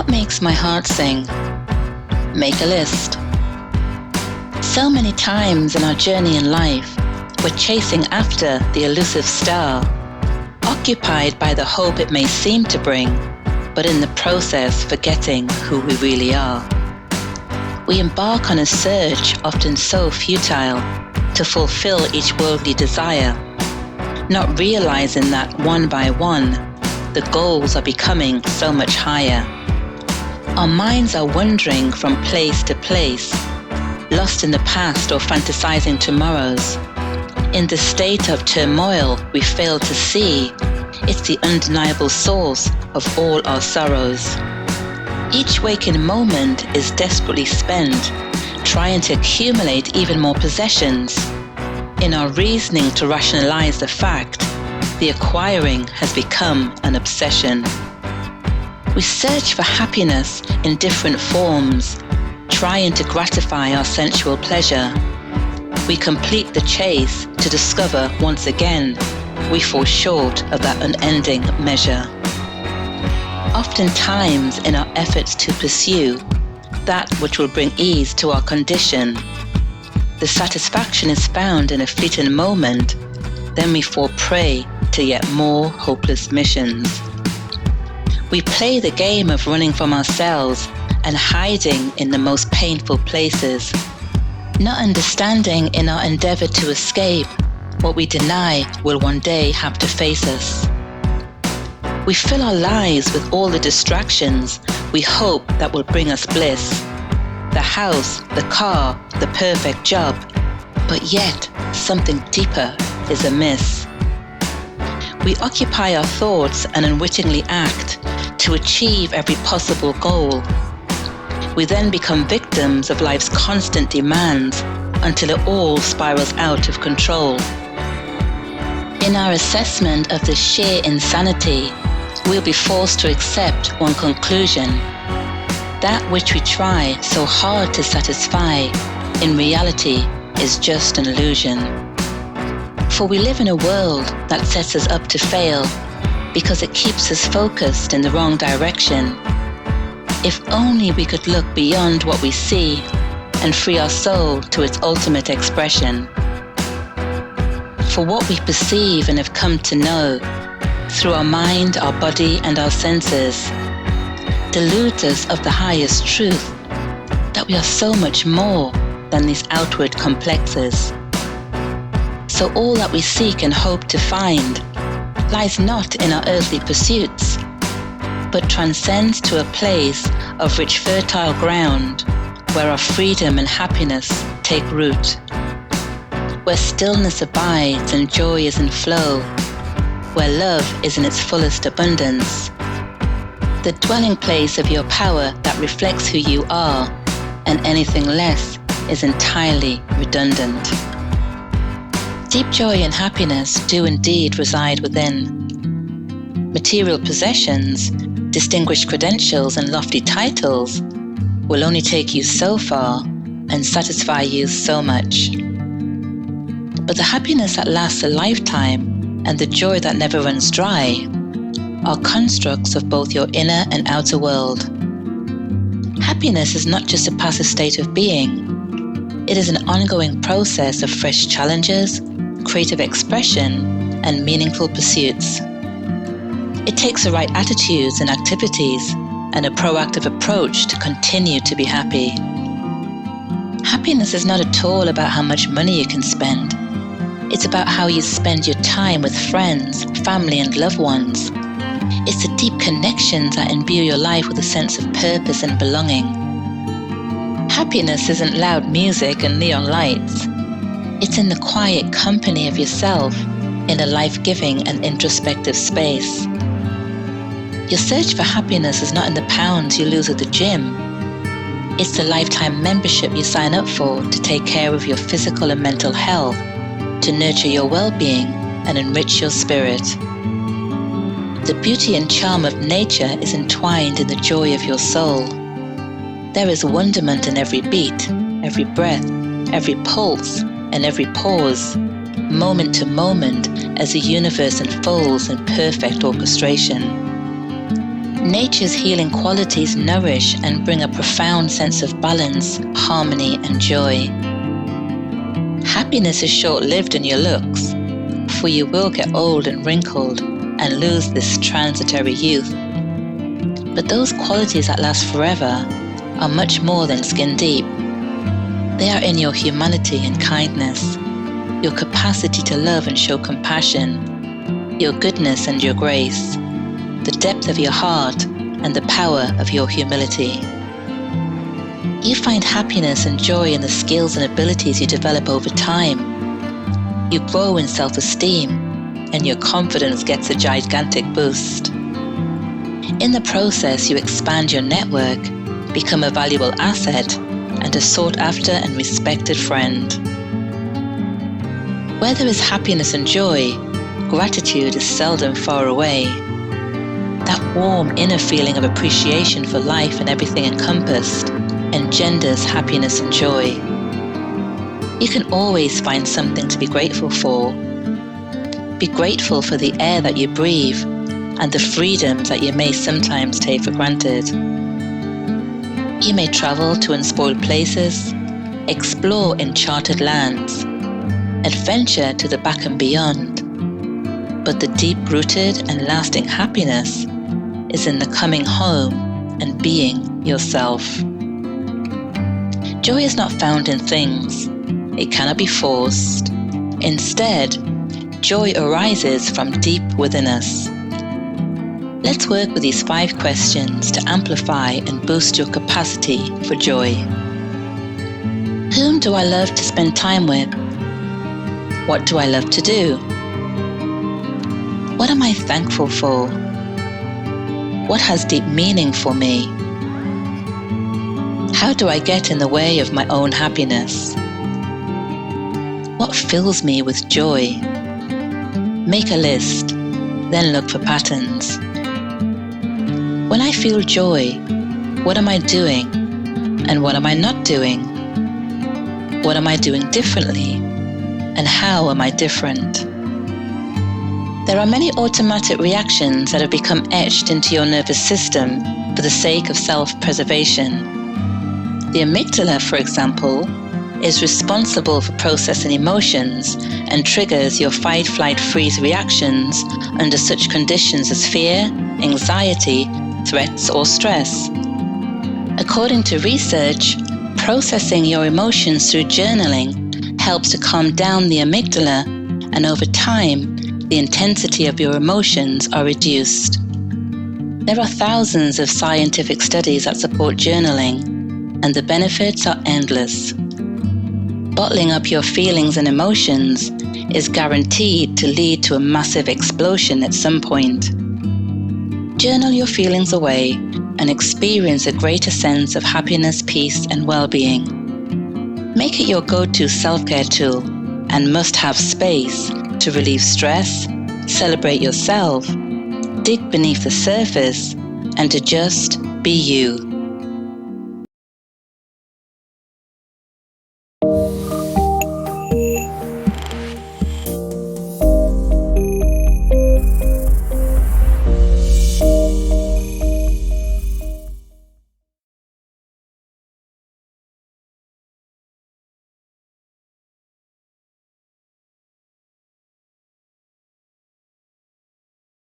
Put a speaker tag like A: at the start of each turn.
A: What makes my heart sing? Make a list. So many times in our journey in life, we're chasing after the elusive star, occupied by the hope it may seem to bring, but in the process forgetting who we really are. We embark on a search often so futile to fulfill each worldly desire, not realizing that one by one, the goals are becoming so much higher. Our minds are wandering from place to place, lost in the past or fantasizing tomorrows. In the state of turmoil we fail to see, it's the undeniable source of all our sorrows. Each waking moment is desperately spent, trying to accumulate even more possessions. In our reasoning to rationalize the fact, the acquiring has become an obsession. We search for happiness in different forms, trying to gratify our sensual pleasure. We complete the chase to discover once again we fall short of that unending measure. Oftentimes in our efforts to pursue that which will bring ease to our condition, the satisfaction is found in a fleeting moment, then we fall prey to yet more hopeless missions. We play the game of running from ourselves and hiding in the most painful places, not understanding in our endeavor to escape what we deny will one day have to face us. We fill our lives with all the distractions we hope that will bring us bliss. The house, the car, the perfect job, but yet something deeper is amiss. We occupy our thoughts and unwittingly act to achieve every possible goal. We then become victims of life's constant demands until it all spirals out of control. In our assessment of the sheer insanity, we'll be forced to accept one conclusion. That which we try so hard to satisfy, in reality, is just an illusion. For we live in a world that sets us up to fail because it keeps us focused in the wrong direction. If only we could look beyond what we see and free our soul to its ultimate expression. For what we perceive and have come to know, through our mind, our body, and our senses, deludes us of the highest truth, that we are so much more than these outward complexes. So all that we seek and hope to find lies not in our earthly pursuits, but transcends to a place of rich fertile ground where our freedom and happiness take root, where stillness abides and joy is in flow, where love is in its fullest abundance, the dwelling place of your power that reflects who you are, and anything less is entirely redundant. Deep joy and happiness do indeed reside within. Material possessions, distinguished credentials, and lofty titles will only take you so far and satisfy you so much. But the happiness that lasts a lifetime and the joy that never runs dry are constructs of both your inner and outer world. Happiness is not just a passive state of being. It is an ongoing process of fresh challenges, creative expression, and meaningful pursuits. It takes the right attitudes and activities and a proactive approach to continue to be happy. Happiness is not at all about how much money you can spend. It's about how you spend your time with friends, family, and loved ones. It's the deep connections that imbue your life with a sense of purpose and belonging. Happiness isn't loud music and neon lights. It's in the quiet company of yourself in a life-giving and introspective space. Your search for happiness is not in the pounds you lose at the gym. It's the lifetime membership you sign up for to take care of your physical and mental health, to nurture your well-being and enrich your spirit. The beauty and charm of nature is entwined in the joy of your soul. There is wonderment in every beat, every breath, every pulse, and every pause, moment to moment, as the universe unfolds in perfect orchestration. Nature's healing qualities nourish and bring a profound sense of balance, harmony, and joy. Happiness is short-lived in your looks, for you will get old and wrinkled and lose this transitory youth. But those qualities that last forever are much more than skin deep. They are in your humanity and kindness, your capacity to love and show compassion, your goodness and your grace, the depth of your heart and the power of your humility. You find happiness and joy in the skills and abilities you develop over time. You grow in self-esteem, and your confidence gets a gigantic boost. In the process, you expand your network, become a valuable asset, and a sought-after and respected friend. Where there is happiness and joy, gratitude is seldom far away. That warm inner feeling of appreciation for life and everything encompassed engenders happiness and joy. You can always find something to be grateful for. Be grateful for the air that you breathe and the freedoms that you may sometimes take for granted. You may travel to unspoiled places, explore enchanted lands, adventure to the back and beyond. But the deep-rooted and lasting happiness is in the coming home and being yourself. Joy is not found in things. It cannot be forced. Instead, joy arises from deep within us. Let's work with these 5 questions to amplify and boost your capacity for joy. Whom do I love to spend time with? What do I love to do? What am I thankful for? What has deep meaning for me? How do I get in the way of my own happiness? What fills me with joy? Make a list, then look for patterns. When I feel joy, what am I doing? And what am I not doing? What am I doing differently? And how am I different? There are many automatic reactions that have become etched into your nervous system for the sake of self-preservation. The amygdala, for example, is responsible for processing emotions and triggers your fight, flight, freeze reactions under such conditions as fear, anxiety, threats, or stress. According to research, processing your emotions through journaling helps to calm down the amygdala, and over time, the intensity of your emotions are reduced. There are thousands of scientific studies that support journaling, and the benefits are endless. Bottling up your feelings and emotions is guaranteed to lead to a massive explosion at some point. Journal your feelings away and experience a greater sense of happiness, peace, and well-being. Make it your go-to self-care tool and must have space to relieve stress, celebrate yourself, dig beneath the surface, and to just be you.